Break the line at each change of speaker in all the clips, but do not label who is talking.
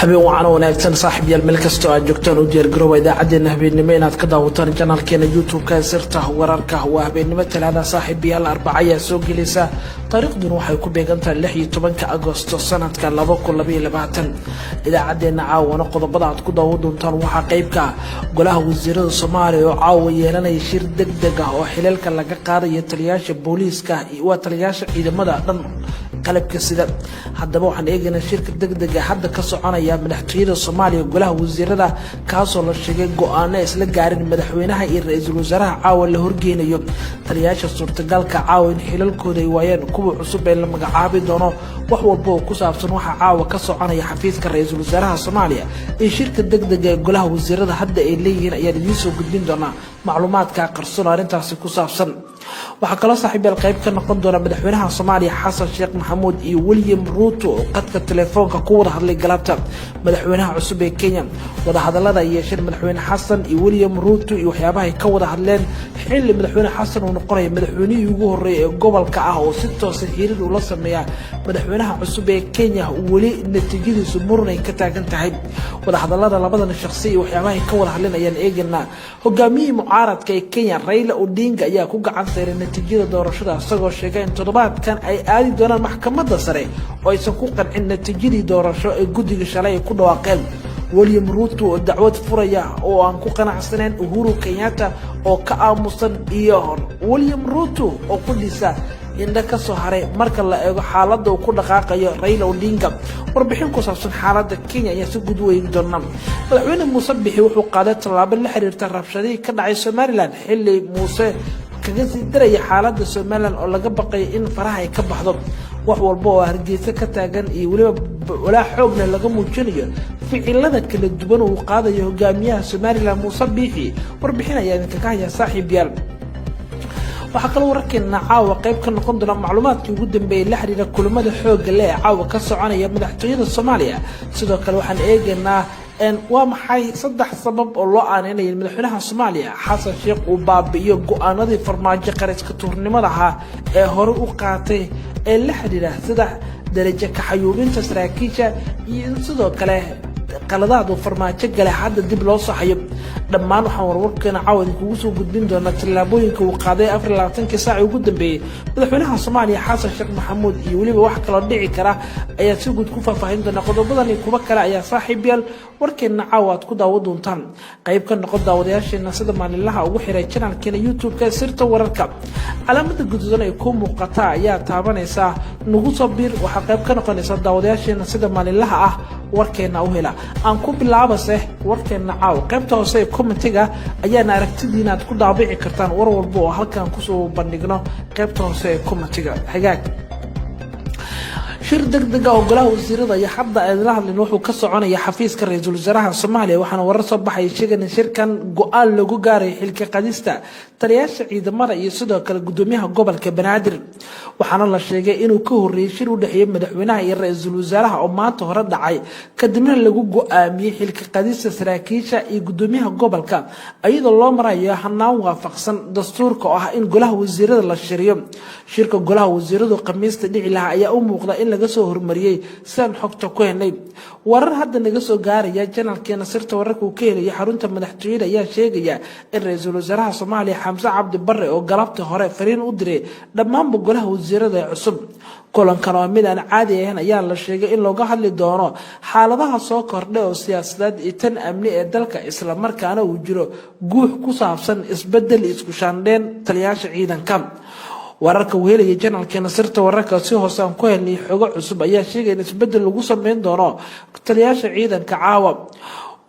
habeen wacan wanaagsan saaxiibayaal meel kasta oo aad joogtaan u diyaar garooba idaacadeena habeenimo inaad ka daawataan channelkeena YouTube-ka sirta wararka waa habeenimo talaada saaxiibayaal Arbacada soo gelaysa taariikhduna waxay ku beegantahay 16 Agoosto sanadka 2022 idaacadeena caawana qodobada aad ku daawan doontaan waxa qaybka golaha wasiirada Soomaaliya oo caawa yeelanaya shir degdeg ah oo xilalka laga qaadayo taliyaasha booliiska iyo taliyaasha ciidamada dhan qalabka sida haddaba waxaan eegaynaa shirka degdeg ah hadda ka soconaya madaxtooyada Soomaaliya golaha wasiirada kaasoo la sheegay go'aano isla gaarin madaxweynaha iyo ra'iisul wasaaraha caawa la horgeynayo taliyaasha suurtagalka caawa in xilalkooda ay waayeen kuwa cusub ee la magacaabi doono wax walba oo ku saabsan waxa caawa ka soconaya xafiiska ra'iisul wasaaraha Soomaaliya ee shirka degdeg ah golaha wasiirada hadda ay leeyihiin ayaa idin soo gudbin doona macluumaadka qarsoon arintaasi ku saabsan waxa kala saaxiibayaal qayb ka noqon doona madaxweynaha Soomaaliya Xasan Sheekh Maxamuud iyo William Ruto oo qadka telefoonka ku wada hadlay galabta madaxweynaha cusub ee Kenya wada hadalada yeeshay madaxweyne Xasan iyo William Ruto iyo waxyaabaha ay ka wada hadleen xilli madaxweyne Xasan uu noqonay madaxweynihii ugu horeeyay ee gobolka ah oo si toos ah xiriir ula sameeya madaxweynaha cusub ee Kenya wali natiijadiisu muran ay ka taagan tahay wada hadalada labadan shakhsi iyo waxyaabaha ay ka wada hadleen ayaan eegnaa hogaamiyihii mucaaradka ee Kenya Raila Odinga ayaa ku gacan saaray natiijada doorashada isagoo sheegay in toddobaadkan ay aadi doonaan maxkamadda sare oo aysan ku qancin natiijadii doorasho ee guddiga shalay ku dhawaaqeen William Ruto oo dacwad furaya oo aan ku qanacsanayn Uhuru Kenyatta oo ka aamusan iyo William Ruto oo ku dhisa inda ka soo haray marka la eego xaaladda uu ku dhaqaaqayo Raila Odinga warbixin ku saabsan xaaladda Kenya ayaa si guud u eegi doona madaxweyne Muuse Bixi wuxuu qaaday tallaabo la xiriirta rabshadihii ka dhacay Somaliland xilli Muuse kaga sii daraya xaaladda Somaliland oo laga baqay in faraha ay ka baxdo wax walba oo Hargeysa ka taagan iyo waliba walaa xoogna laga muujinayo ficilada kala duwan oo qaadayo hogaamiyaha Somaliland Muuse Bixi warbixin ayaa idinka ka haya saaxiibayaal waxa kale wararkeena caawa qayb ka noqon doona macluumaadkii ugu dambeeyay la xiriira kulamada xoogga leh caawa ka soconaya madaxtooyada Soomaaliya sidoo kale waxaan eegaynaa waa maxay saddex sabab oo loo aaneynay madaxweynaha Soomaaliya Xasan Sheekh uu baabi'iyo go'aanadii farmaajo qariska tuurnimada ah ee hore u qaatay ee la xiriira sida darajo ka xayuubinta saraakiisha iyo sidoo kale qaladaadu farmaajo galay hadda dib loo saxayo dhammaan waxaan warwarkeena caawa kugu soo gudbin doona tallaabooyinka uu qaaday 24 saac ugu dambeeyay madaxweynaha Soomaaliya Xasan Sheekh Maxamuud iyo waliba wax kala dhici kara ayaa si guud ku faahfaahin doona qodobadan iyo kuwa kale ayaa saaxiibayaal warkeena caawa aad ku daawan doontaan qayb ka noqon daawadayaasheena sida maalinlaha ugu xiray channelkeena YouTube-ka sirta wararka calaamada guduudan ee ku muuqata ayaa taabanaysa nagu soo biir waxa qayb ka noqonaysa daawadayaasheena sida maalinlaha ah warkeena u hela aan ku bilaabase warkeena caaw qaybta hoose ee commentiga ayaana aragtidiina aad ku daabici kartaan war walba oo halkan ku soo bandhigno qaybta hoose ee commentiga hagaag shir degdeg ah oo golaha wasiirada iyo hadda ay la hadleen wuxuu ka soconaya xafiiska ra'iisul wasaaraha Soomaaliya waxaana warar soo baxay sheegay shirkan go'aan lagu gaaray xilka qadista taliyaasha ciidamada iyo sidoo kale gudoomiyaha gobolka Banaadir waxaana la sheegay inuu ka horeeyay shir u dhaxeeyay madaxweynaha iyo ra'iisul wasaaraha oo maanta hore dhacay kadibna lagu go'aamiyay xilka qadista saraakiisha iyo gudoomiyaha gobolka iyadoo loo marayo hanaan waafaqsan dastuurka oo ah in golaha wasiirada la shiriyo shirka golaha wasiiradu Khamiista dhici lahaa ayaa u muuqda in laga soo hormariyay san xogta ku helay warar hadda naga soo gaaraya channelkeena sirta wararka uu ka helay xarunta madaxtooyada ayaa sheegaya in ra'iisul wasaaraha Soomaaliya Xamse Cabdi Barre oo galabta hore fariin u diray dhammaan golaha wasiirada cusub kulankan oo mid aan caadi ahayn ayaa la sheegay in looga hadli doono xaaladaha soo kordhay oo siyaasadeed iyo tan amni ee dalka isla markaana uu jiro guux ku saabsan isbedel isku shaandheen taliyaasha ciidanka wararka weelaya channelkeena sirta wararka si hoose aan ku helnay xogo cusub ayaa sheegay in isbedel lagu sameyn doono taliyaasha ciidanka caawa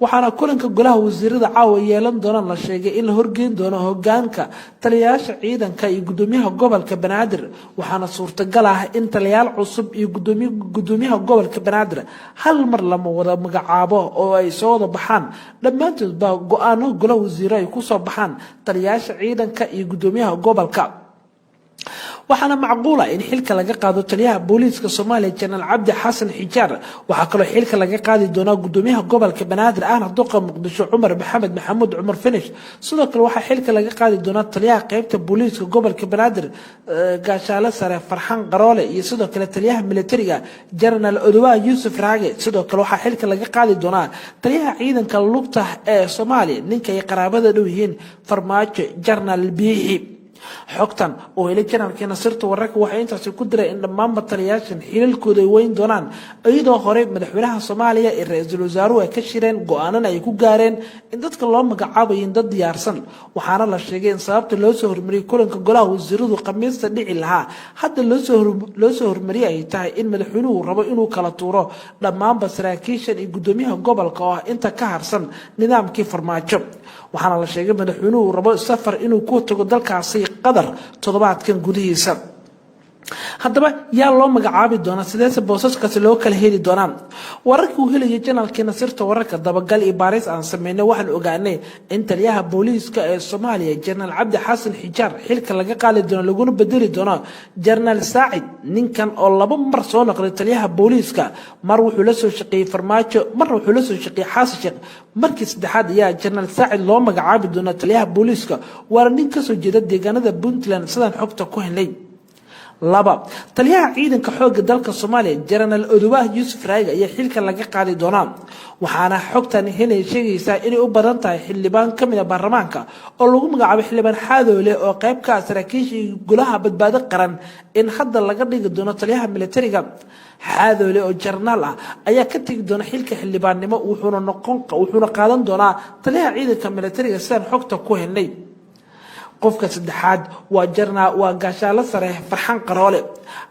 waxaana kulanka golaha wasiirada caawa yeelan doona la sheegay in la horgeyn doono hogaanka taliyaasha ciidanka iyo gudoomiyaha gobolka Banaadir waxaana suurtagal ah in taliyaal cusub iyo gudoomiyaha gobolka Banaadir hal mar lama wada magacaabo oo ay soo wada baxaan dhammaantood ba go'aano golaha wasiirada ay ku soo baxaan taliyaasha ciidanka iyo gudoomiyaha gobolka waxaana macquula in xilka laga qaado taliyaha booliiska Soomaaliya General Cabdi Xasan Xijaar waxa kale xilka laga qaadi doonaa gudoomiyaha gobolka Banaadir ahna duqa Muqdisho Cumar Maxamed Maxamuud Cumar Finish sidoo kale waxa xilka laga qaadi doonaa taliyaha qaybta booliiska gobolka Banaadir gaashaale sare Farxan Qaroole iyo sidoo kale taliyaha militariga General Oduwa Yusuf Raage sidoo kale waxa xilka laga qaadi doonaa taliyaha ciidanka lugta ee Soomaaliya ninka ay qaraabada dhow yihiin Farmaajo General Biixi xogtan oo ilaa janaalkeena sirta wararka waxay intaas ku diray in dhammaan bataliyaashan xilalkooda ay weyn doonaan iyadoo hore madaxweynaha Soomaaliya ee ra'iisul wasaaruhu ay ka shireen go'aanan ay ku gaareen in dadka loo magacaabayo dad diyaarsan waxaana la sheegay in sababta loo soo hormariyay kulanka golaha wasiiradu Khamiista dhici lahaa hadda loo soo hormariyay ay tahay in madaxweynuhu rabo inuu kala tuuro dhammaan saraakiishan iyo gudoomiyaha gobolka oo inta ka harsan nidaamkii Farmaajo waxaana la sheegay madaxweynuhu rabo safar inuu ku tago dalkaasi qadar toddobaadkan gudihiisa haddaba yaa loo magacaabi doonaa sideese boosaskaasi loo kala heli doonaa wararkii uu helaya janaalkeena sirta wararka dabagal iyo baaris aan sameynay waxaan ogaanay in taliyaha booliiska ee Soomaaliya General Cabdi Xasan Xijaar xilka laga qaadi doono laguna bedeli doono General Saacid ninkan oo laba mar soo noqday taliyaha booliiska mar wuxuu la soo shaqeeyay Farmaajo mar wuxuu la soo shaqeeyay Xasan Sheekh markii saddexaad ayaa General Saacid loo magacaabi doona taliyaha booliiska waa nin ka soo jeeda deegaanada Puntland sidaan xogta ku helnay laba taliyaha ciidanka xoogga dalka Soomaaliya General Oduwa Yusuf Raage ayaa xilka laga qaadi doonaa waxaana xogtan helay sheegaysaa inay u badan tahay xildhibaan ka mid ah baarlamaanka oo lagu magacaabo xildhibaan Xaadoole oo qayb ka ah saraakiisha golaha badbaado qaran in hadda laga dhigi doono taliyaha militariga Xaadoole oo jarnaal ah ayaa ka tagi doona xilka xildhibaannimo wuxuuna qaadan doonaa taliyaha ciidanka militariga sidaan xogta ku helnay qofka saddexaad waa gaashaale sare Farxan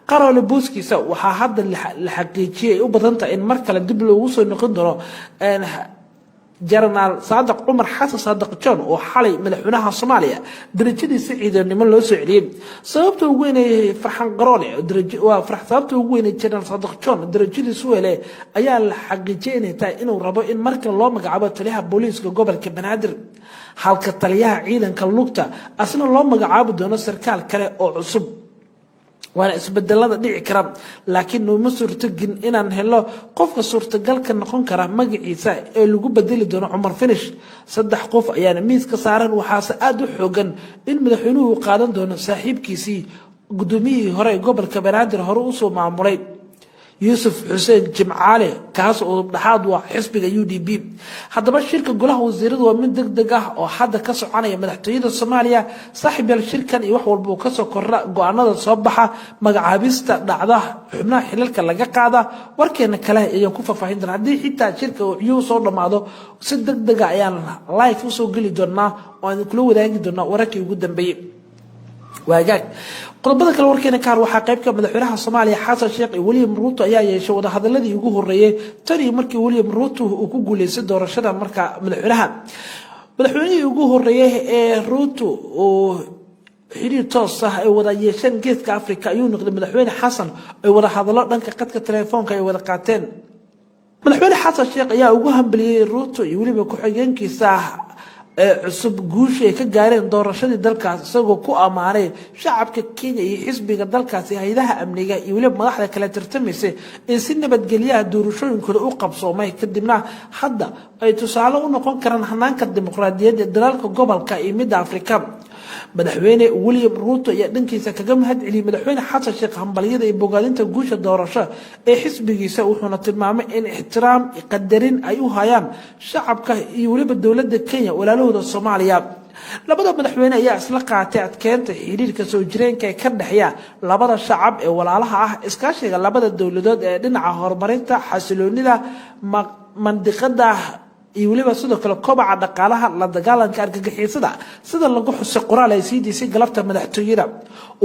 Qaroole booskiisa waxa hadda la xaqiijiyay u badan tahay in mar kale dib loogu soo noqon doono General Saadiq Umar Xasan Saadiq John oo xalay madaxweynaha Soomaaliya darajadiisa ciidanimo loo soo celiyay sababta ugu weyn ee Farxan Qaroole sababta ugu weyn ee General Saadiq John darajadiisa weele ayaa la xaqiijiyay inuu rabo in marka loo magacaabo taliyaha booliiska gobolka Banaadir halka taliyaha ciidanka lugta asna loo magacaabo doono sarkaal kale oo cusub waana isbedelada dhici kara laakiin noo suurtagelin inaan helo qofka suurtagalka noqon kara magaciisa ee lagu bedeli doono Cumar Finish saddex qof ayaana miiska saaran waxaase aad u xoogan in madaxweynuhu qaadan doono saaxiibkiisii gudoomiyihii hore ee gobolka Banaadir hore u soo maamulay Yusuf Xuseen Jimcaale kaas oo dhaxaad waa xisbiga UDP haddaba shirka golaha wasiiradu waa mid degdeg ah oo hadda ka soconaya madaxtooyada Soomaaliya saaxiibayaal shirkan iyo wax walba oo ka soo korra go'aanada soo baxa magacaabista dhacda xubnaha xilalka laga qaada warkeena kale ayaan ku faahfaahin doonaa haddii xitaa shirka uu soo dhamaado si degdeg ah ayaan live u soo geli doonaa oo aan kula wadaagi doonaa wararkii ugu dambeeyay waagaag qodobada kale warkeena kaar waxa qaybka madaxweynaha Soomaaliya Xasan Sheekh iyo William Ruto ayaa yeeshay wada hadaladii ugu horeeyay tani markii William Ruto uu ku guuleystay doorashada marka madaxweynihii ugu horeeyay ee Ruto oo xiriir toos ah ay wada yeesheen geeska Afrika ayuu noqday madaxweyne Xasan ay wada hadalo dhanka qadka telefoonka ay wada qaateen madaxweyne Xasan Sheekh ayaa ugu hambaliyay Ruto iyo waliba ku xigeenkiisa cusub guusha ay ka gaareen doorashadii dalkaas isagoo ku amaanay shacabka Kenya iyo xisbiga dalkaasi hay'adaha amniga iyo waliba madaxda kala tartamaysa in si nabadgelyo doorashooyinkooda u qabsoomay kadibna hadda ay tusaale u noqon karaan hanaanka dimuqraadiyadda ee dalalka gobolka iyo midda Afrika madaxweyne William Ruto ayaa dhankiisa kaga mahadceliyay madaxweyne Xasan Sheekh hambaliyada iyo bogaadinta guusha doorasho ee xisbigiisa wuxuuna tilmaamay in ixtiraam iyo qadarin ay u hayaan shacabka iyo waliba dawladda Kenya walaalahooda Soomaaliya labada madaxweyne ayaa isla qaatay adkeynta xiriirka soo jireenka ee ka dhaxaya labada shacab ee walaalaha ah iskaashiga labada dawladood ee dhinaca horumarinta xasiloonida mandiqada iyo waliba sidoo kale kobaca dhaqaalaha la dagaalanka argagixisada sida lagu xusay qoraal ay siidisay galabta madaxtooyada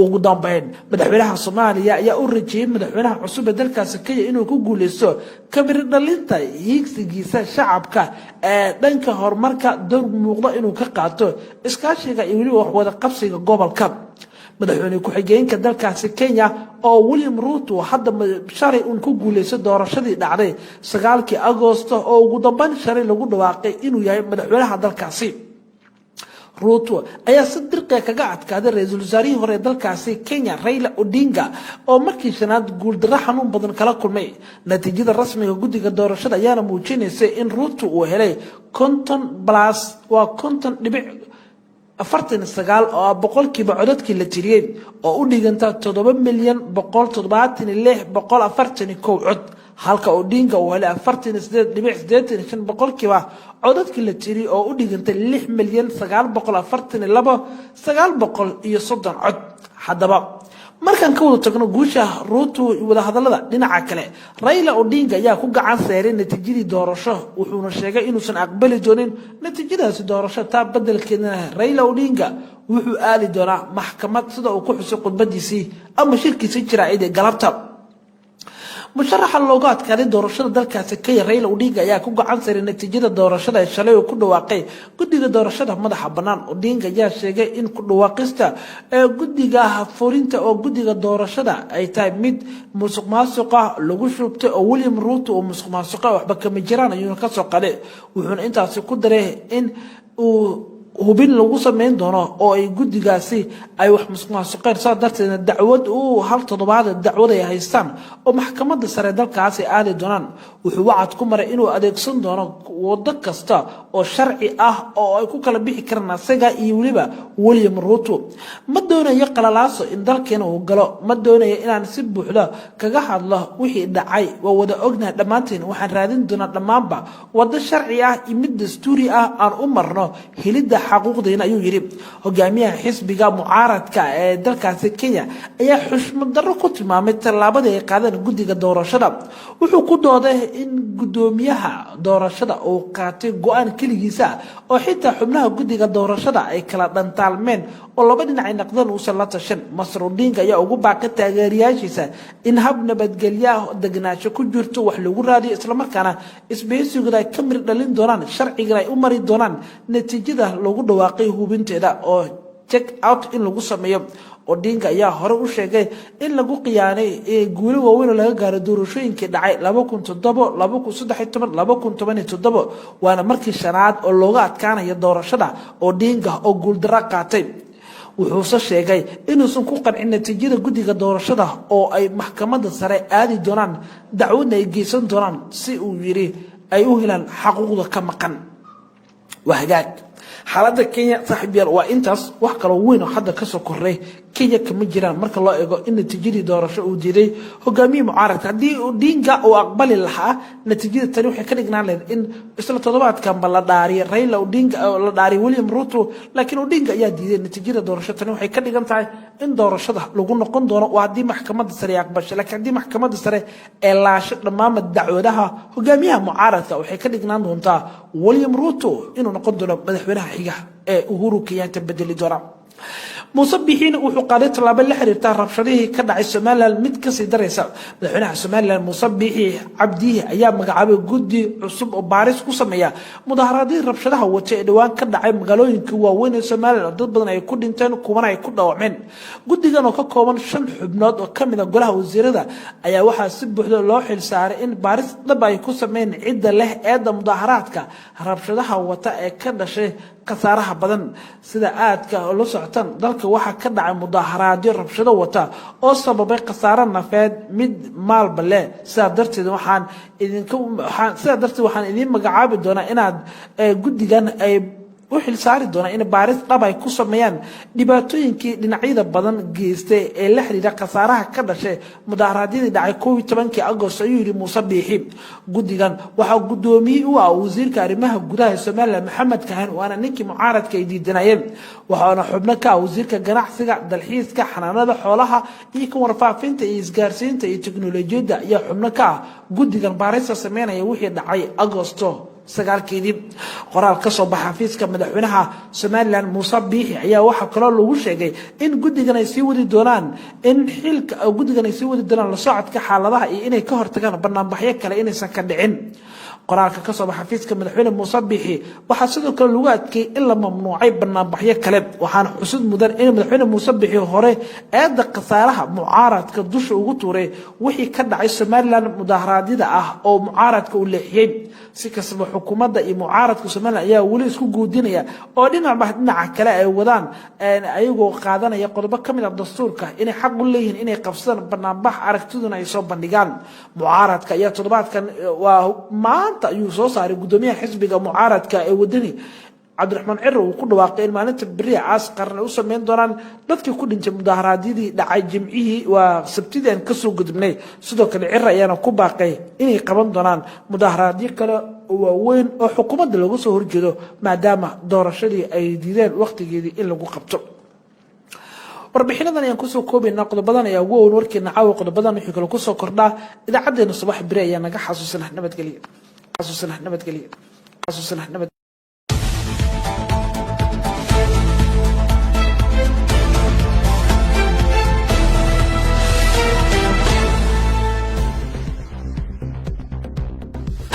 ugu dambeyn madaxweynaha Soomaaliya ayaa u rajayay madaxweynaha cusub ee dalkaas Kenya inuu ku guuleysto kamir dhalinta higsigiisa shacabka ee dhanka horumarka door muuqda inuu ka qaato iskaashiga iyo waliba wax wada qabsiga gobolka madaxweyne ku xigeenka dalkaas Kenya oo William Ruto hadda shalay uu ku guuleystay doorashadii dhacday 9 Agoosto oo ugu dambeyn shalay lagu dhawaaqay inuu yahay madaxweynaha dalkaasi Ruto ayaa si dirqi kaga adkaaday ra'iisul wasaarihii hore dalkaasi Kenya Raila Odinga oo markii shanaad guuldarro xanuun badan kala kulmay natiijada rasmiga guddiga doorashada ayaana muujinaysay in Ruto uu helay 50+ oo boqolkiiba codadkii la tiriyay oo u dhiganta 7,176,141 cod halka Odinga uu helay 48.85 boqolkiiba codadkii la tiriyay oo u dhiganta 6,942,930 cod haddaba markan ka wada tagno guusha Ruto wada hadalada dhinaca kale Raila Odinga ayaa ku gacan saaray natiijadii doorasho wuxuuna sheegay inuusan aqbali doonin natiijadaasi doorasho taa beddelkeedna Raila Odinga wuxuu aadi doonaa maxkamad sida uu ku xusay khudbadiisii ama shirkiisa jiraa'id ee galabta musharaxa looga adkaaday doorashada dalkaasi Kenya Raila Odinga ayaa ku gacan saaray natiijada doorashada shalay oo ku dhawaaqay guddiga doorashada madaxa banaan Odinga ayaa sheegay in ku dhawaaqista guddiga fulinta oo guddiga doorashada ay tahay mid musuqmaasuqa lagu shubtay oo William Ruto oo musuqmaasuqa waxba kama jiraan ayuu ka soo qaday wuxuuna intaasi ku daray in uu hubin lagu sameyn doono oo ay guddigaasi ay wax musuqmaasuqeen soo darteedna dacwad uu hal toddobaad dacwad ay haystaan oo maxkamadda sare dalkaasi aadi doonaan wuxuu wacad ku maray inuu adeegsan doono wado kasta oo sharci ah oo ay ku kala bixi karaan asaga iyo waliba William Ruto ma doonayo qalalaaso in dalkeena uu galo ma doonayo inaan si buuxda kaga hadlo wixii dhacay waa wada ognahay dhamaanteen waxaan raadin doonaa dhamaanba wado sharci ah iyo mid dastuuri ah aan u marno helida xaquuqdeena ayuu yiri hogaamiyaha xisbiga mucaaradka ee dalkaasi Kenya ayaa xushmad darro ku tilmaamay tallaabada ay qaadeen guddiga doorashada wuxuu ku dooday in gudoomiyaha doorashada uu qaatay go'aan kaligiisa oo xitaa xubnaha guddiga doorashada ay kala dhantaalmeen oo laba dhinac ay noqdeen uu la tashan Masar Odinga ayaa ugu baaqay taageerayaashiisa in hab nabadgelyo deganaansho ku jirto wax lagu raadiyo isla markaana isbahaysiga ay ka mir dhalin doonaan sharciga ay u mari doonaan natiijada lagu dhawaaqay hubinteeda oo check out in lagu sameeyo Odinga ayaa hore u sheegay in lagu qiyaanay guulo waaweyn oo laga gaaray doorashooyinkii dhacay 2007 2013 2017 waana markii shanaad oo looga adkaanayo doorashada Odinga oo guuldarro qaatay wuxuu sheegay inuusan ku qancin natiijada guddiga doorashada oo ay maxkamadda sare aadi doonaan dacwad ay geysan doonaan si uu yiri ay u helaan xaquuqda ka maqan wahagaag xaaladda Kenya saaxiibyal waa intaas wax kale weyn oo hadda ka soo koray Kenya kama jiraan marka loo eego in natiijadii doorasho uu diiday hogaamiye mucaaradka haddii Odinga uu aqbali lahaa natiijada tani waxay ka dhignaan lahayd in isla toddobaadkan la dhaariyay Raila Odinga oo la dhaariyay William Ruto laakiin Odinga ayaa diiday natiijada doorasho tani waxay ka dhigan tahay in doorashada lagu noqon doono waa haddii maxkamadda sare aqbashay laakiin haddii maxkamadda sare ee laasho dhammaan dacwadaha hogaamiyaha mucaaradka waxay ka dhignaan doontaa William Ruto inuu noqon doono madaxweynaha xiga ee Uhuru Kenyatta bedeli doona Muuse Biixi wuxuu qaaday tallaabo la xiriirta rabshadihii ka dhacay Soomaaliland mid ka sii daraysa madaxweynaha Soomaaliland Muuse Biixi Cabdi ayaa magacaabay guddi cusub oo baaris ku sameeya mudaharaadii rabshadaha wata ee dhawaan ka dhacay magaalooyinka waaweyn ee Soomaaliland dad badan ay ku dhinteen kuwana ay ku dhaawacmeen guddigan oo ka kooban 5 xubnood oo kamid ah golaha wasiirada ayaa waxaa si buuxda loo xil saaray in baaris dhab ay ku sameeyaan cidda leh eedda mudaharaadka rabshadaha wata ee ka dhashay qasaaraha badan sida aadka loo socotaan dalka waxa ka dhacay mudaharaadyo rabshado wata oo sababay qasaaro nafeed mid maalba leh sida darteed waxaan idin magacaabi doonaa inaad guddigan ay u xil saari doona in baaris dhab ay ku sameeyaan dhibaatooyinkii dhinacyada badan geystay ee la xiriira qasaaraha ka dhashay mudaharaadyadii dhacay 12 Agosto ayuu yiri Muuse Biixi guddigan waxa gudoomiye u ah wasiirka arrimaha gudaha Soomaaliland Maxamed Kahan waana ninkii mucaaradka ay diidanayeen waxaana xubno ka ah wasiirka ganacsiga dalxiiska xanaanada xoolaha iyo ka warfaafinta iyo isgaarsiinta iyo tiknoolajiyada iyo xubno ka ah guddigan baarista sameynaya wixii dhacay Agosto sagaalkeedii qoraal ka soo baxay xafiiska madaxweynaha Soomaaliland Muuse Biixi ayaa waxa kale lagu sheegay in guddigan ay sii wadi doonaan la socodka xaaladaha iyo inay ka hortagaan barnaamijyo kale inaysan ka dhicin qoraalka ka soo baxay xafiiska madaxweyne Muuse Biixi waxa sidoo kale lagu adkeeyay in la mamnuucay banaanbaxyo kale waxaana xusud mudan in madaxweyne Muuse Biixi hore eeda qasaaraha mucaaradka dusha ugu tuuray wixii ka dhacay Somaliland mudaharaadyada ah oo mucaaradka u leexiyay si kastaba xukuumadda iyo mucaaradka Somaliland ayaa wali isku guudinaya oo dhinaca kale ay wadaan ayagoo qaadanaya qodobo kamid ah dastuurka inay xaq u leeyihiin inay qabsadaan banaanbax aragtiduna ay soo bandhigaan mucaaradka ayaa toddobaadkan waa maanta ayuu soo saaray gudoomiyaha xisbiga mucaaradka ee wadani Cabdiraxmaan Cirro uu ku dhawaaqay in maalinta bariya caas qaran u sameyn doonaan dadkii ku dhintay mudaharaadyadii dhacay jimcihii waa sabtidii aan ka soo gudubnay sidoo kale Cirro ayaana ku baaqay inay qaban doonaan mudaharaadyo kale waaweyn oo xukuumadda lagu soo horjeedo maadaama doorashadii ay diideen waqtigeedii in lagu qabto warbixinadan ayaan kusoo koobaynaa qodobadan ayaa ugu weyn warkeena caawa qodobadan wixii kale kusoo kordhaa idaacadeena subax bari ayaa naga xasuusanah nabadgelyo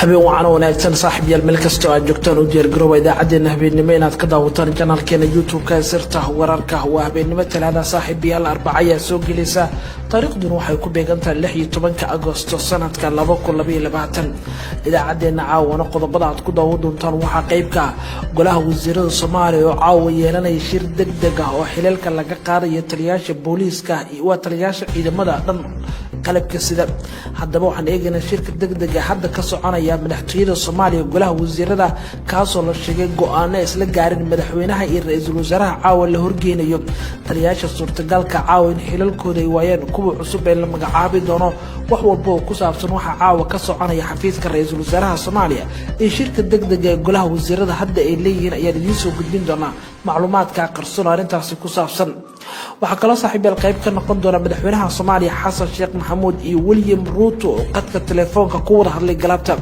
habeen wacan wanaagsan saaxiibayaal meel kasta oo aad joogtaan u diyaar garooba idaacadeena habeenimo inaad ka daawataan channelkeena YouTube-ka sirta wararka waa habeenimo talaada saaxiibayaal Arbaca ayaa soo gelaysa taariikhduna waxay ku beegantahay 16 Agoosto sanadka 2022 idaacadeena caawana qodobada aad ku daawan doontaan waxaa qayb ka golaha wasiirada Soomaaliya oo caawa yeelanaya shir degdeg ah oo xilalka laga qaadayo taliyaasha booliiska iyo taliyaasha ciidamada dhan qalabka sida haddaba waxaan eegaynaa shirka degdeg ah hadda ka soconaya madaxtooyada Soomaaliya golaha wasiirada kaasoo la sheegay go'aano isla gaarin madaxweynaha iyo ra'iisul wasaaraha caawa la horgeynayo taliyaasha suurtagalka caawa in xilalkooda ay waayeen kuwa cusub ee la magacaabi doono wax walba oo ku saabsan waxa caawa ka soconaya xafiiska ra'iisul wasaaraha Soomaaliya ee shirka degdeg ah golaha wasiirada hadda ay leeyihiin ayaa idin soo gudbin doona macluumaadka qarsoon arintaasi ku saabsan waxa kala saaxiibayaal qayb ka noqon doona madaxweynaha Soomaaliya Xasan Sheekh Maxamuud iyo William Ruto oo qadka telefoonka ku wada hadlay galabta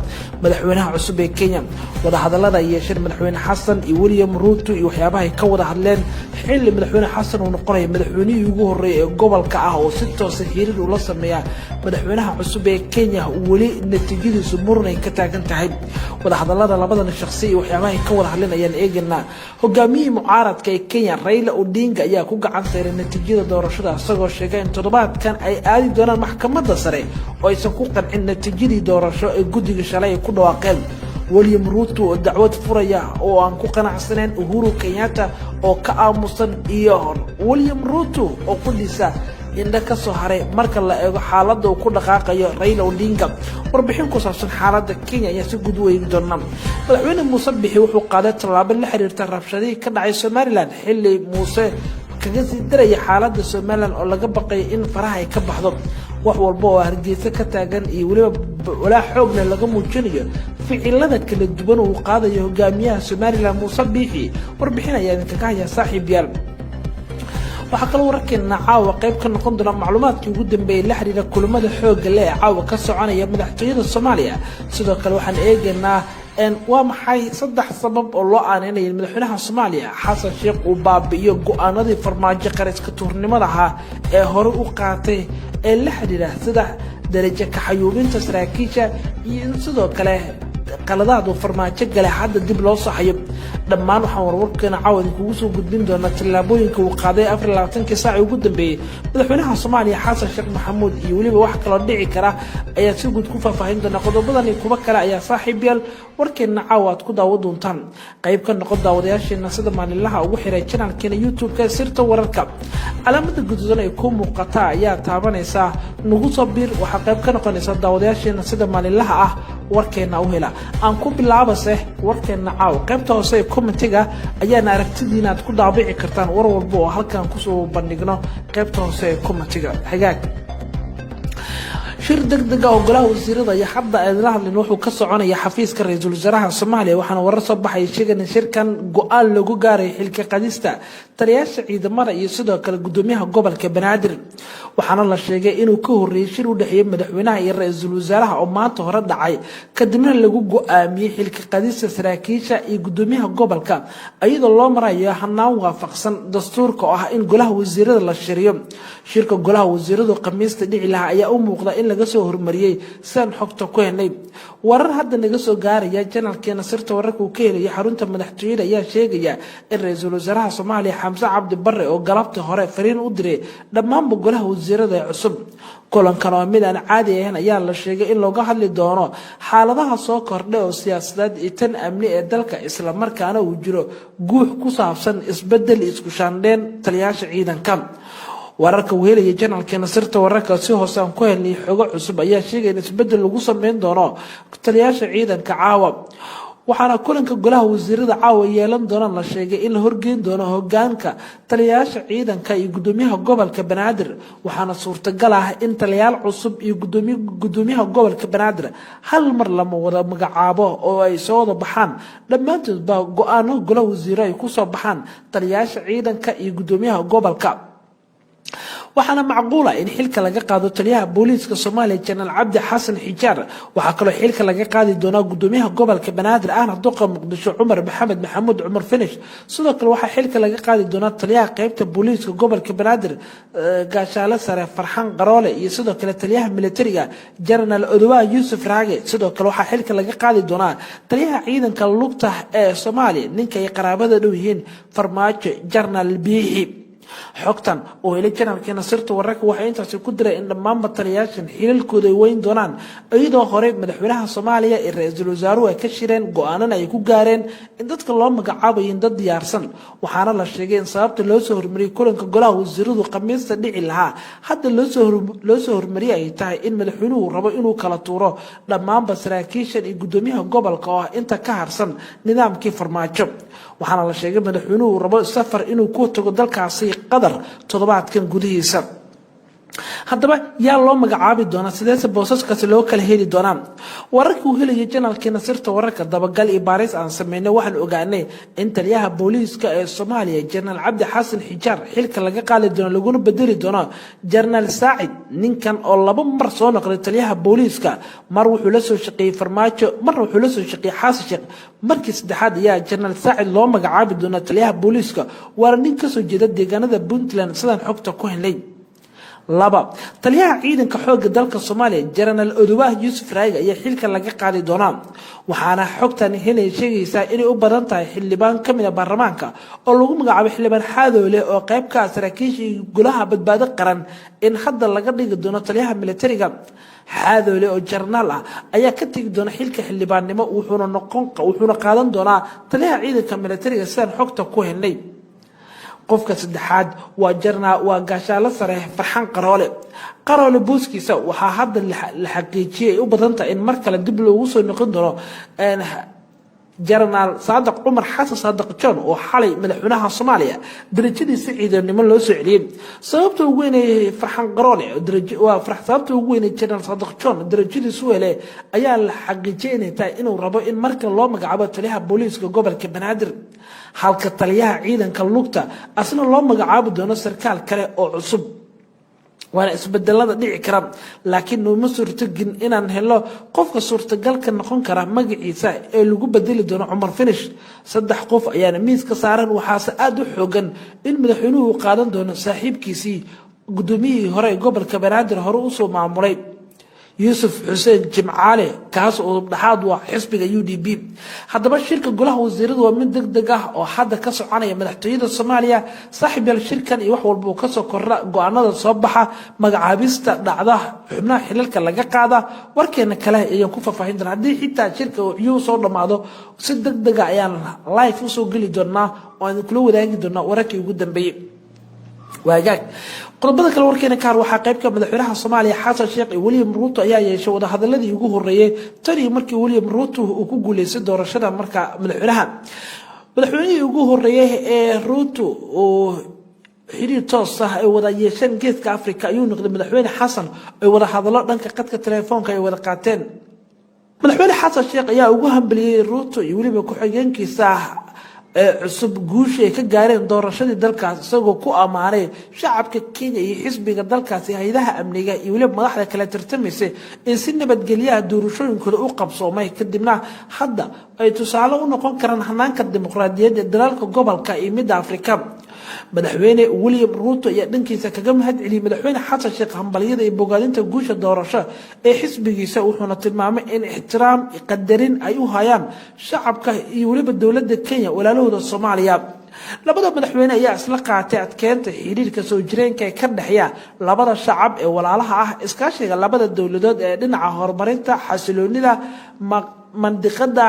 madaxweynaha cusub ee Kenya wada hadalada yeeshay madaxweyne Xasan iyo William Ruto iyo waxyaabaha ay ka wada hadleen xilli madaxweyne Xasan uu noqonay madaxweynihii ugu horeeyay ee gobolka ah oo si toos ah xiriir ula sameeya madaxweynaha cusub ee Kenya wali natiijadiisu muran ay ka taagan tahay wada hadalada labadan shakhsi iyo waxyaabaha ay ka wada hadleen ayaan eegnaa hogaamiyihii mucaaradka ee Kenya Raila Odinga ayaa ku gacan saaray natiijada doorashada isagoo sheegay in toddobaadkan ay aadi doonaan maxkamadda sare oo aysan ku qancin natiijadii doorasho ee guddiga shalay ku dhawaaqeen William Ruto oo dacwad furaya oo aan ku qanacsanayn Uhuru Kenyatta oo ka aamusan iyo William Ruto oo ku dhisa indha ka soo haray marka la eego xaaladda uu ku dhaqaaqayo Raila Odinga warbixin ku saabsan xaaladda Kenya ayaa si guud u eegi doona madaxweyne Muuse Biixi wuxuu qaaday tallaabo la xiriirta rabshadihii ka dhacay Somaliland xilli Muuse kaga sii daraya xaaladda Somaliland oo laga baqay in faraha ay ka baxdo wax walba oo Hargeysa ka taagan iyo waliba walaa xoog leh laga muujinayo ficilada kala duwan oo qaadayo hogaamiyaha Somaliland Muuse Biixi warbixin ayaa idinka ka haya saaxiibayaal waxa kale wararkeena caawa qayb ka noqon doona macluumaadkii ugu dambeeyay la xiriira kulamada xoogga leh ee caawa ka soconaya madaxtooyada Soomaaliya sidoo kale waxaan eegaynaa waa maxay saddex sabab oo loo aaneynayay madaxweynaha Soomaaliya Xasan Sheekh uu baabi'iyo go'aanadii farmaajo qariska tuurnimada ah ee hore u qaatay ee la xiriira sida darajo ka xayuubinta saraakiisha iyo sidoo kale qaladaad oo farmaajo galay hadda dib loo saxayo dhammaan waxaan warwarkeena caawa kugu soo gudbin doona tallaabooyinka uu qaaday 24 saac ugu dambeeyay madaxweynaha Soomaaliya Xasan Sheekh Maxamuud iyo waliba wax kale oo dhici kara ayaa si guud ku faahfaahin doona qodobadan iyo kuwa kale ayaa saaxiibayaal warkeena caawa aad ku daawan doontaan qayb ka noqon daawadayaasheena sida maalinlaha ugu xiray channelkeena YouTube-ka sirta wararka calaamada guduudan ee ku muuqata ayaa taabanaysa nagu soo biir waxa qayb ka noqonaysa daawadayaasheena sida maalinlaha ah warkeena u hela aan ku bilaabase warkeena caaw qaybta hoose ee commentiga ayaana aragtidiina aad ku daabici kartaan war walba oo halkan ku soo bandhigno qaybta hoose ee commentiga xagaag shir degdeg ah oo golaha wasiirada iyo hadda ay la hadleen wuxuu ka soconaya xafiiska ra'iisul wasaaraha Soomaaliya waxaana warar soo baxay sheegana shirkan go'aan lagu gaaray xilka qadista taliyaasha ciidamada iyo sidoo kale gudoomiyaha gobolka Banaadir waxaana la sheegay inuu ka horeeyay shir u dhaxeeyay madaxweynaha iyo ra'iisul wasaaraha oo maanta hore dhacay kadibna lagu go'aamiyay xilka qadista saraakiisha iyo gudoomiyaha gobolka iyadoo loo marayo hanaan waafaqsan dastuurka oo ah in golaha wasiirada la shiriyo shirka golaha wasiiradu Khamiista dhici lahaa ayaa u muuqda in laga soo hormariyay sidaan xogta ku helnay warar hadda naga soo gaaraya janalkeena sirta wararka uu ka helay xarunta madaxtooyada ayaa sheegaya in ra'iisul wasaaraha Soomaaliya Xamse Cabdi Barre oo galabta hore fariin u diray dhammaan golaha wasiirada cusub kulankan oo mid aan caadi ahayn ayaa la sheegay in looga hadli doono xaaladaha soo kordhay oo siyaasadeed iyo tan amni ee dalka isla markaana uu jiro guux ku saabsan isbedel isku shaandheen taliyaasha ciidanka wararka uu helay janalkeena sirta wararka si hoos aan ku helnay xogo cusub ayaa sheegay in isbedel lagu sameyn doono taliyaasha ciidanka caawa waxaana kulanka golaha wasiirada caawa yeelan doona la sheegay in la horgeyn doono hogaanka taliyaasha ciidanka iyo gudoomiyaha gobolka Banaadir waxaana suurtagal ah in taliyaal cusub iyo gudoomiyaha gobolka Banaadir hal mar lama wada magacaabo oo ay soo wada baxaan dhammaantood ba go'aano golaha wasiirada ay ku soo baxaan taliyaasha ciidanka iyo gudoomiyaha gobolka waxaana macquul ah in xilka laga qaado taliyaha booliiska Soomaaliya General Cabdi Xasan Xijaar waxa kale xilka laga qaadi doonaa gudoomiyaha gobolka Banaadir ahna duqa Muqdisho Cumar Maxamed Maxamuud Cumar Finish sidoo kale waxa xilka laga qaadi doonaa taliyaha qaybta booliiska gobolka Banaadir gaashaale sare Farxan Qaroole iyo sidoo kale taliyaha militariga General Odowa Yusuf Raage sidoo kale waxa xilka laga qaadi doonaa taliyaha ciidanka lugta ee Soomaaliya ninka ay qaraabada dhow yihiin Farmaajo General Biixi xogtan oo ilaa janalkeena sirta wararka waxay intaas ku diray in dhammaan taliyaashan xilalkooda ay weyn doonaan iyadoo hore madaxweynaha Soomaaliya ee ra'iisul wasaaruhu ay ka shireen go'aanan ay ku gaareen in dadka loo magacaabayo dad diyaarsan waxaana la sheegay in sababta loo soo hormariyay kulanka golaha wasiiradu Khamiista dhici lahaa hadda loo soo hormariyay ay tahay in madaxweynuhu rabo inuu kala tuuro dhammaan saraakiishan iyo gudoomiyaha gobolka oo inta ka harsan nidaamkii Farmaajo waxaana la sheegay madaxweynuhu rabo safar inuu ku tago dalkaasi qadar toddobaadkan gudihiisa haddaba yaa loo magacaabi doonaa sideese boosaskaasi loo kala heli doonaa wararka uu helaya janalkeena sirta wararka dabagal iyo baaris aan sameynay waxaan ogaanay in taliyaha booliiska ee Soomaaliya General Cabdi Xasan Xijaar xilka laga qaadi doono laguna bedeli doono General Saacid ninkan oo laba mar soo noqday taliyaha booliiska mar wuxuu la soo shaqeeyay Farmaajo mar wuxuu la soo shaqeeyay Xasan Sheekh markii saddexaad ayaa General Saacid loo magacaabi doona taliyaha booliiska waa nin ka soo jeeda deegaanada Puntland sidaan xogta ku helay laba taliyaha ciidanka xoogga dalka Soomaaliya General Odowa Yusuf Raage ayaa xilka laga qaadi doonaa waxaana xogtan helay sheegaysaa inay u badan tahay xildhibaan ka mid ah baarlamaanka oo lagu magacaabo xildhibaan Xaadoole oo qayb ka ah saraakiisha golaha badbaado qaran in hadda laga dhigi doono taliyaha militariga Xaadoole oo jarnaal ah ayaa ka tagi doona xilka xildhibaannimo wuxuuna qaadan doonaa taliyaha ciidanka militariga sidaan xogta ku helnay qofka saddexaad waa gaashaale sare Farxan Qaroole booskiisa waxa hadda la xaqiijiyay u badan tahay in mar kale dib loogu soo noqon doono General Saadiq Umar Xasan Saadiq John oo xalay madaxweynaha Soomaaliya darajadiisa ciidanimo loo soo celiyay sababta ugu weyn ee Farxan Qaroole sababta ugu weyn ee General Saadiq John darajadiisa weelay ayaa la xaqiijiyay inuu rabo in marka loo magacaabo taliyaha booliiska gobolka Banaadir halka taliyaha ciidanka lugta asna loo magacaabo doono sarkaal kale oo cusub waana isbedelada dhici kara laakiin uma suurtagin inaan helo qofka suurtagalka noqon kara magaciisa ee lagu bedeli doono Cumar Finish saddex qof ayaana miiska saaran waxaase aad u xoogan in madaxweynuhu qaadan doono saaxiibkiisii gudoomiyihii hore gobolka Banaadir hore u soo maamulay Yusuf Xuseen Jimcaale kaas oo dhaxaad waa xisbiga UDP haddaba shirka golaha wasiiradu waa mid degdeg ah oo hadda ka soconaya madaxtooyada Soomaaliya saaxiibal shirkan iyo wax walba oo ka soo kordha go'aanada soo baxa magacaabista dhacda xubnaha xilalka laga qaada warkeena kale ayaan ku faahfaahin doonaa haddii xitaa shirka uu soo dhamaado si degdeg ah ayaan live u soo geli doonaa oo aan kula wadaagi doonaa wararkii ugu dambeeyay waagaag qodobada kale warkeena kaar waxa qaybka madaxweynaha Soomaaliya Xasan Sheekh iyo William Ruto ayaa yeeshay wada hadaladii ugu horeeyay tani markii William Ruto uu ku guuleystay doorashada marka madaxweynihii ugu horeeyay ee Ruto oo xiriir toos ah ay wada yeesheen geeska Afrika ayuu noqday madaxweyne Xasan ay wada hadalo dhanka qadka telefoonka ay wada qaateen madaxweyne Xasan Sheekh ayaa ugu hambaliyay Ruto iyo waliba ku xigeenkiisa cusub guusha ay ka gaareen doorashadii dalkaas isagoo ku amaanay shacabka Kenya iyo xisbiga dalkaasi hay'adaha amniga iyo waliba madaxda kala tartamaysa in si nabadgelyo doorashooyinkooda u qabsoomay kadibna hadda ay tusaale u noqon karaan hanaanka dimuqraadiyadda dalalka gobolka iyo midda Afrika madaxweyne William Ruto ayaa dhankiisa kaga mahad celiyay madaxweyne Xasan Sheekh hambaliyada iyo bogaadinta guusha doorasho ee xisbigiisa wuxuuna tilmaamay in ixtiraam iyo qadarin ay u hayaan shacabka iyo waliba dawladda Kenya walaalahooda Soomaaliya labada madaxweyne ayaa isla qaatay adkeynta xiriirka soo jireenka ee ka dhaxaya labada shacab ee walaalaha ah iskaashiga labada dawladood ee dhinaca horumarinta xasiloonida mandiqada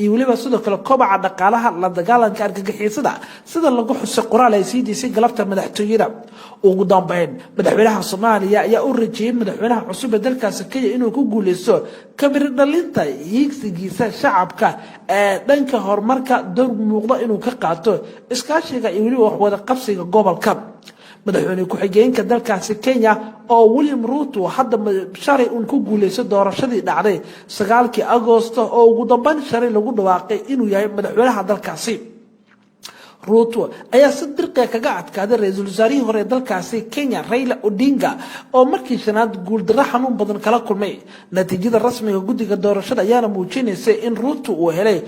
iyo waliba sidoo kale kobaca dhaqaalaha la dagaalanka argagixisada sida lagu xusay qoraal ay siidisay galabta madaxtooyada ugu dambeyn madaxweynaha Soomaaliya ayaa u rajayay madaxweynaha cusub ee dalkaas Kenya inuu ku guuleysto kamir dhalinta hiigsigiisa shacabka ee dhanka horumarka door muuqda inuu ka qaato iskaashiga iyo waliba wax wada qabsiga gobolka madaxweyne ku-xigeenka dalkaasi Kenya oo William Ruto hadda shalay uu ku guuleystay doorashadii dhacday 9 Agoosto oo ugu dambeyn shalay lagu dhawaaqay inuu yahay madaxweynaha dalkaasi Ruto ayaa si dirqi kaga adkaaday ra'iisul wasaarihii hore dalkaasi Kenya Raila Odinga oo markii shanaad guul darro xanuun badan kala kulmay natiijada rasmiga guddiga doorashada ayaana muujinaysay in Ruto uu helay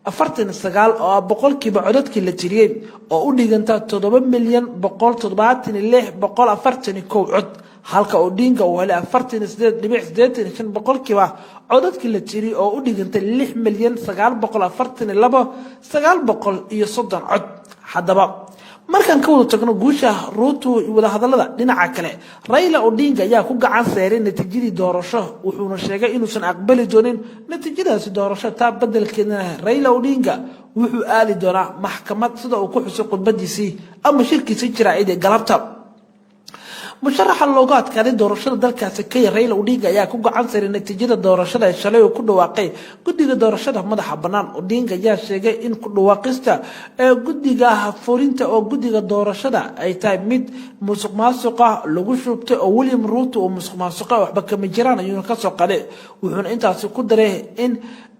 49 oo boqolkiiba codadkii la tiriyay oo u dhiganta 7,176,141 cod halka Odinga uu helay 48.85 boqolkiiba codadkii la tiriyay oo u dhiganta 6,942,930 cod haddaba markan ka wada tagno guusha Ruto iyo wada hadalada dhinaca kale Raila Odinga ayaa ku gacan saaray natiijadii doorasho wuxuuna sheegay inuusan aqbali doonin natiijadaasi doorasho taa bedelkeedna Raila Odinga wuxuu aadi doonaa maxkamad sida uu ku xusay khudbadiisii ama shirkiisa jiraa'id ee galabta musharaxa looga adkaaday doorashada dalkaasi Kenya Raila Odinga ayaa ku gacan saaray natiijada doorashada shalay oo ku dhawaaqay guddiga doorashada madaxa banaan Odinga ayaa sheegay in ku dhawaaqista guddiga fulinta oo guddiga doorashada ay tahay mid musuqmaasuqa lagu shubtay oo William Ruto oo musuqmaasuqa waxba kama jiraan ayuu ka soo qaday wuxuuna intaas ku daray in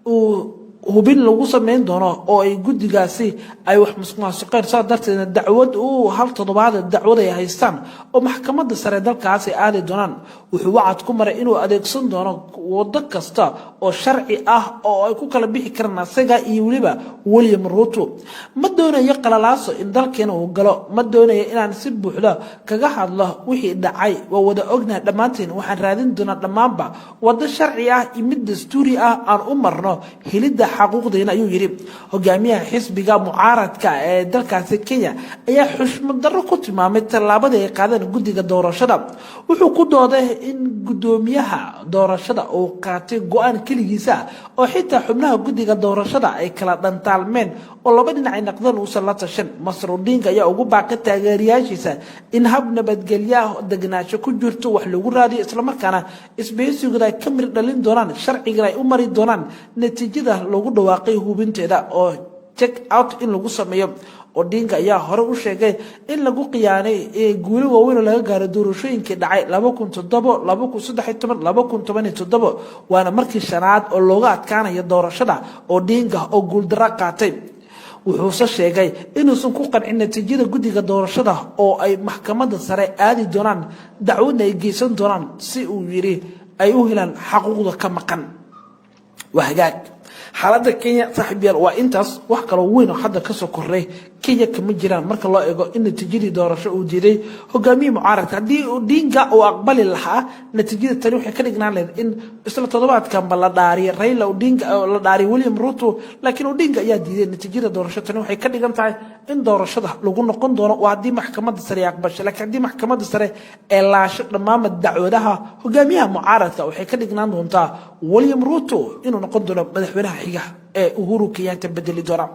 uu hubin lagu sameyn doono oo ay guddigaasi ay wax musuqmaasuqeen soo darteedna dacwad uu hal toddobaad dacwad ay haystaan oo maxkamadda sare dalkaasi aadi doonaan wuxuu wacad ku maray inuu adeegsan doono wado kasta oo sharci ah oo ay ku kala bixi karaan asaga iyo waliba William Ruto ma doonayo qalalaaso in dalkeena uu galo ma doonayo inaan si buuxda kaga hadlo wixii dhacay waa wada ognahay dhamaanteen waxaan raadin doonaa dhamaanba wado sharci ah iyo mid dastuuri ah aan u marno helida xaquuqdeena ayuu yiri hogaamiyaha xisbiga mucaaradka ee dalkaasi Kenya ayaa xushmad darro ku tilmaamay tallaabada ay qaadeen guddiga doorashada wuxuu ku dooday in gudoomiyaha doorashada uu qaatay go'aan kaligiisa oo xitaa xubnaha guddiga doorashada ay kala dhantaalmeen oo laba dhinac ay noqdeen uu la tashan Masar Odinga ayaa ugu baaqay taageerayaashiisa in hab nabadgelyo degnaansho ku jirto wax lagu raadiyo isla markaana isbeysiga ay ka mir dhalin doonaan sharciga ay u mari doonaan natiijada lagu dhawaaqay hubinteeda oo check out in lagu sameeyo Odinga ayaa hore u sheegay in lagu qiyaanay guulo waaweyn oo laga gaaray doorashooyinkii dhacay 2007 2013 2017 waana markii shanaad oo looga adkaanayo doorashada Odinga oo guul darro qaatay wuxuu sheegay inuusan ku qancin natiijada guddiga doorashada oo ay maxkamadda sare aadi doonaan dacwad ay geysan doonaan si uu yiri ay u helaan xaquuqda ka maqan wahagaag xaaladda Kenya saaxiibayaal waa intaas wax kale weyn oo hadda ka soo korray Kenya kama jiraan marka loo eego in natiijadii doorasho uu diiday hogaamiye mucaaradka haddii Odinga uu aqbali lahaa natiijada tani waxay ka dhignaan lahayd in isla toddobaadkan la dhaariyay Raila Odinga la dhaariyay William Ruto laakiin Odinga ayaa diiday natiijada doorasho tani waxay ka dhigan tahay in doorashada lagu noqon doono waa haddii maxkamadda sare aqbashay laakiin haddii maxkamadda sare ee laasho dhammaan dacwadaha hogaamiyaha mucaaradka waxay ka dhignaan doontaa William Ruto inuu noqon doono madaxweynaha xiga ee Uhuru Kenyatta bedeli doona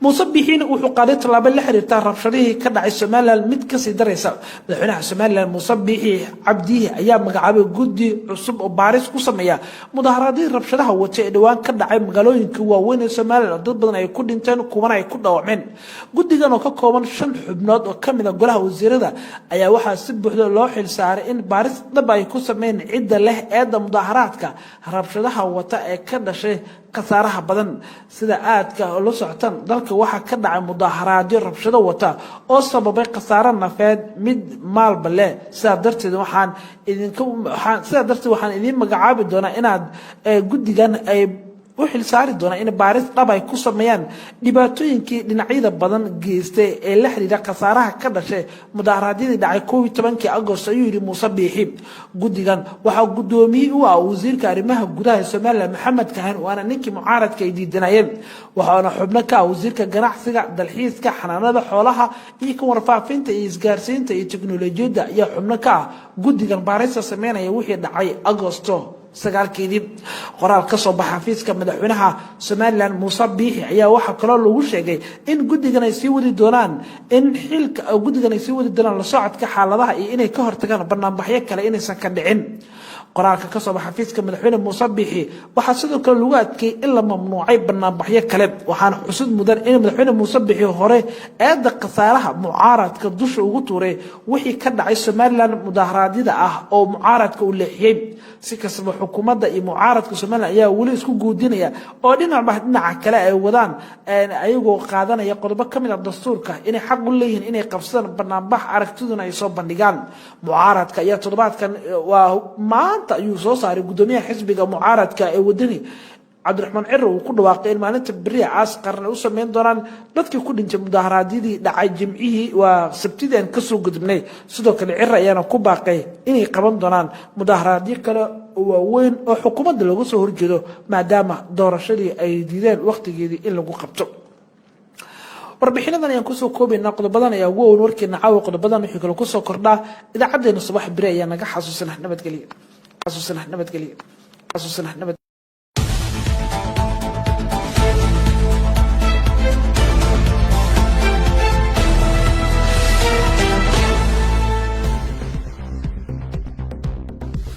Muuse Biixi wuxuu qaaday tallaabo la xiriirta rabshadihii ka dhacay Soomaaliland mid ka sii daraysa madaxweynaha Soomaaliland Muuse Biixi Cabdi ayaa magacaabay guddi cusub oo baaris ku sameeya mudaharaadii rabshadaha wata ee dhawaan ka dhacay magaalooyinka waaweyn ee Soomaaliland dad badan ay ku dhinteen kuwana ay ku dhaawacmeen guddigan oo ka kooban 5 xubnood oo kamid ah golaha wasiirada ayaa waxaa si buuxda loo xil saaray in baaris dhab ay ku sameeyaan cidda leh eedda mudaharaadka rabshadaha wata ee ka dhashay qasaaraha badan sida aadka loo socotaan dalka waxa ka dhacay mudaharaadyo rabshado wata oo sababay qasaaro nafeed mid maalba leh sida darteed waxaan idin magacaabi doonaa inaad guddigan ay u xilsaari doona in baaris dhab ay ku sameeyaan dhibaatooyinkii dhinacyada badan geystay ee la xiriira khasaaraha ka dhashay mudaharaadyadii dhacay 12 Agosto ayuu yiri Muuse Biixi gudigan waxa gudoomiye u ah wasiirka arrimaha gudaha Soomaaliya Maxamed Kahan waana ninkii mucaaradka ay diidanayeen waxaana xubno ka wasiirka ganacsiga dalxiiska xanaanada xoolaha iyo ka warfaafinta iyo isgaarsiinta iyo tiknoolajiyada ayaa xubno ka gudigan baarista sameynaya wixii dhacay Agosto sagaalkeedii qoraal ka soo baxay xafiiska madaxweynaha Soomaaliland Muuse Biixi ayaa waxa kale lagu sheegay in gudigan ay sii wadi doonaan la socodka xaaladaha iyo inay ka hortagaan barnaamijyo kale inaysan ka dhicin qoraalka ka soo baxay xafiiska madaxweynaha Muuse Biixi waxa sidoo kale lagu adkeeyay in la mamnuucay barnaamijyo kale waxaana xusud mudan in madaxweynaha Muuse Biixi hore eeda khasaaraha mucaaradka dusha ugu tuuray wixii ka dhacay Soomaaliland mudaharaadyada ah oo mucaaradka u leexiyay si kastaba xukuumadda iyo mucaaradka Soomaaliland ayaa wali isku guudinaya oo dhinaca kale ay wadaan ayagoo qaadanaya qodobo kamid ah dastuurka inay xaq u leeyihiin inay qabsadaan barnaamij aragtiduna ay soo bandhigaan mucaaradka ayaa toddobaadkan waa maanta ayuu soo saaray gudoomiyaha xisbiga mucaaradka ee wadani Cabdiraxmaan Cirro uu ku dhawaaqay in maalinta bariya aas qaran u sameyn doonaan dadkii ku dhintay mudaharaadyadii dhacay Jimcihii waa Sabtidii ka soo gudubnay sidoo kale Cirro ayaana ku baaqay inay qaban doonaan mudaharaadyo kale oo weyn oo xukuumadda lagu soo horjeedo maadaama doorashadii ay diideen waqtigeedii in lagu qabto warbixinadan ayaan kusoo koobaynaa qodobadan ayaa ugu weyn warkeena caawa qodobadan wixii kale kusoo kordhaa idaacadeena subax bari ayaa naga xasuusanah nabadgelyo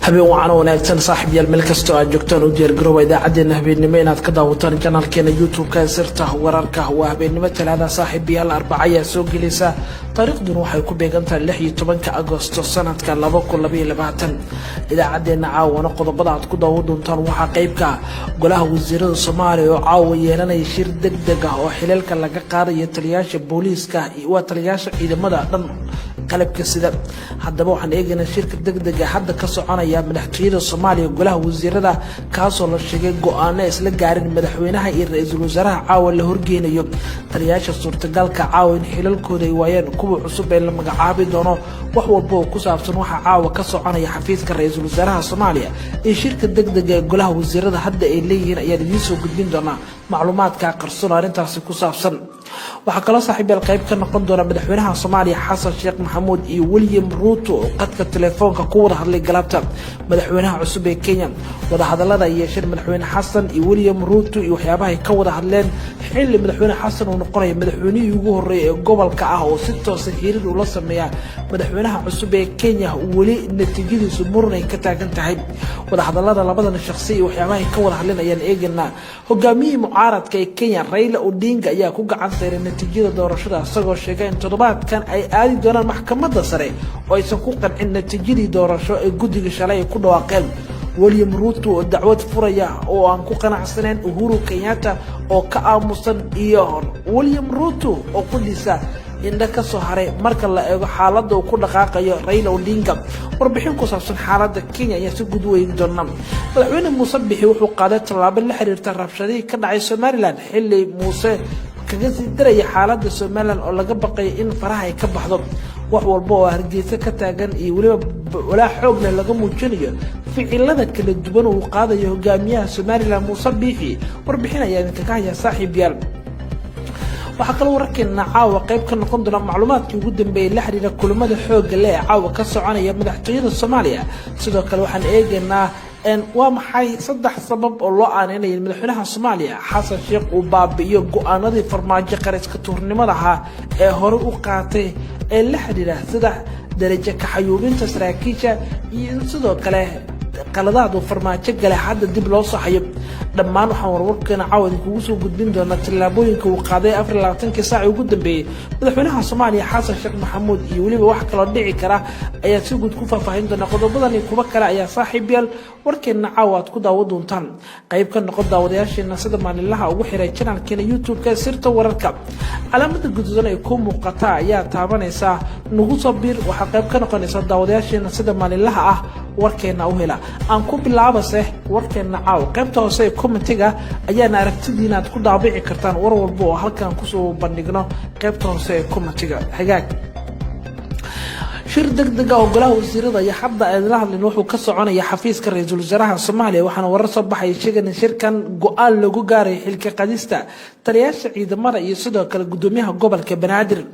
habeen wacan wanaagsan saaxiibayaal meel kasta oo aad joogtaan u diyaar garooba idaacadeena habeenimo inaad ka daawataan channelkeena YouTube-ka sirta wararka waa habeenimo talaada saaxiibayaal Arbacada soo gelaysa taariikhduna waxay ku beegantahay 16 Agosto sanadka 2022 idaacadeena caawana qodobada aad ku daawan doontaan waxa qaybka golaha wasiirada Soomaaliya oo caawa yeelanaya shir degdeg ah oo xilalka laga qaadayo taliyaasha booliiska iyo taliyaasha ciidamada dhan qalabka sida haddaba waxaan eegaynaa shirka degdeg ah hadda ka soconaya madaxtooyada Soomaaliya golaha wasiirada kaasoo la sheegay go'aano isla gaarin madaxweynaha iyo ra'iisul wasaaraha caawa la horgeynayo taliyaasha suurtagalka caawa in xilalkooda ay waayeen kuwa cusub ee la magacaabi doono wax walba oo ku saabsan waxa caawa ka soconaya xafiiska ra'iisul wasaaraha Soomaaliya ee shirka degdeg ah golaha wasiirada hadda ay leeyihiin ayaa idin soo gudbin doona macluumaadka qarsoon arintaasi ku saabsan waxa kala saaxiibayaal qayb ka noqon doona madaxweynaha Soomaaliya Xasan Sheekh Maxamuud iyo William Ruto oo qadka telefoonka ku wada hadlay galabta madaxweynaha cusub ee Kenya wada hadalada yeeshay madaxweyne Xasan iyo William Ruto iyo waxyaabaha ay ka wada hadleen xilli madaxweyne Xasan uu noqonayo madaxweynihii ugu horeeyay ee gobolka ah oo si toos ah xiriir ula sameeya madaxweynaha cusub ee Kenya wali natiijadiisu muran ay ka taagan tahay wada hadalada labadan shakhsi iyo waxyaabaha ay ka wada hadleen ayaan eegnaa hogaamiyihii mucaaradka ee Kenya Raila Odinga ayaa ku gacan saaray natiijada doorashada asagoo sheegay in toddobaadkan ay aadi doonaan maxkamadda sare oo aysan ku qancin natiijadii doorasho ee guddiga shalay ku dhawaaqeen William Ruto oo dacwad furaya oo aan ku qanacsanayn Uhuru Kenyatta oo ka aamusan iyo William Ruto oo ku dhisa indha ka soo haray marka la eego xaaladda uu ku dhaqaaqayo Raila Odinga warbixin ku saabsan xaaladda Kenya ayaa si guud weyn doona madaxweyne Muuse Biixi wuxuu qaaday tallaabo la xiriirta rabshadihii ka dhacay Soomaaliland xilli Muuse kaga sii daraya xaaladda Soomaaliland oo laga baqay in faraha ay ka baxdo wax walba oo Hargeysa ka taagan iyo waliba walaa xoog leh laga muujinayo ficilada kala duwan oo qaadayo hogaamiyaha Soomaaliland Muuse Biixi warbixin ayaa idinka ka haya saaxiibayaal waxa kale wararkeena caawa qayb ka noqon doona macluumaadkii ugu dambeeyay la xiriira kulamada xoogga leh ee caawa ka soconaya madaxtooyada Soomaaliya sidoo kale waxaan eegaynaa waa maxay saddex sabab oo loo aaneynay madaxweynaha Soomaaliya Xasan Sheekh uu baabi'iyo go'aanadii farmaajo qariska tuurnimada ah ee hore u qaatay ee la xiriira sida darajo ka xayuubinta saraakiisha iyo sidoo kale qaladaad oo farmaajo galay hadda dib loo saxayo dhammaan waxaan warwarkeena caawa kugu soo gudbin doona tallaabooyinka uu qaaday 24 saac ugu dambeeyay madaxweynaha Soomaaliya Xasan Sheekh Maxamuud iyo waliba wax kale oo dhici kara ayaa si guud ku faahfaahin doona qodobadan iyo kuwa kale ayaa saaxiibayaal warkeena caawa aad ku daawan doontaan qayb ka noqon daawadayaasheena sida maalinlaha ugu xiray channelkeena YouTube-ka sirta wararka calaamada guduudan ee ku muuqata ayaa taabanaysa nagu soo bir waxa qayb ka noqonaysa daawadayaasheena sida maalinlaha ah warkeena u hela aan ku bilaabase warkeena caaw qaybta hoose ee commentiga ayaana aragtidiina aad ku daabici kartaan war walba oo halkan ku soo bandhigno qaybta hoose ee commentiga hagaag shir degdeg ah oo golaha wasiirada iyo hadda ay la hadleen wuxuu ka soconaya xafiiska ra'iisul wasaaraha Soomaaliya waxaana warar soo baxay sheegay shirkan go'aan lagu gaaray xilka qadista taliyaasha ciidamada iyo sidoo kale gudoomiyaha gobolka Banaadir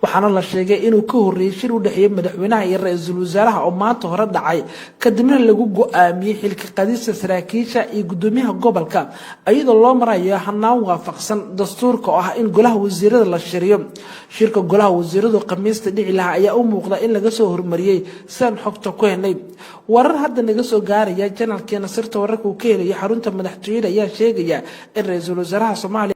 waxaana la sheegay inuu ka horeeyay shir u dhaxeeyay madaxweynaha iyo ra'iisul wasaaraha oo maanta hore dhacay kadibna lagu go'aamiyay xilka qadista saraakiisha iyo gudoomiyaha gobolka iyadoo loo marayo hanaan waafaqsan dastuurka oo ah in golaha wasiirada la shiriyo shirka golaha wasiiradu Khamiista dhici lahaa ayaa u muuqda in laga soo hormariyay san xogta ku helay warar hadda naga soo gaaraya channelkeena sirta wararka uu ka helay xarunta madaxtooyada ayaa sheegaya in ra'iisul wasaaraha Soomaaliya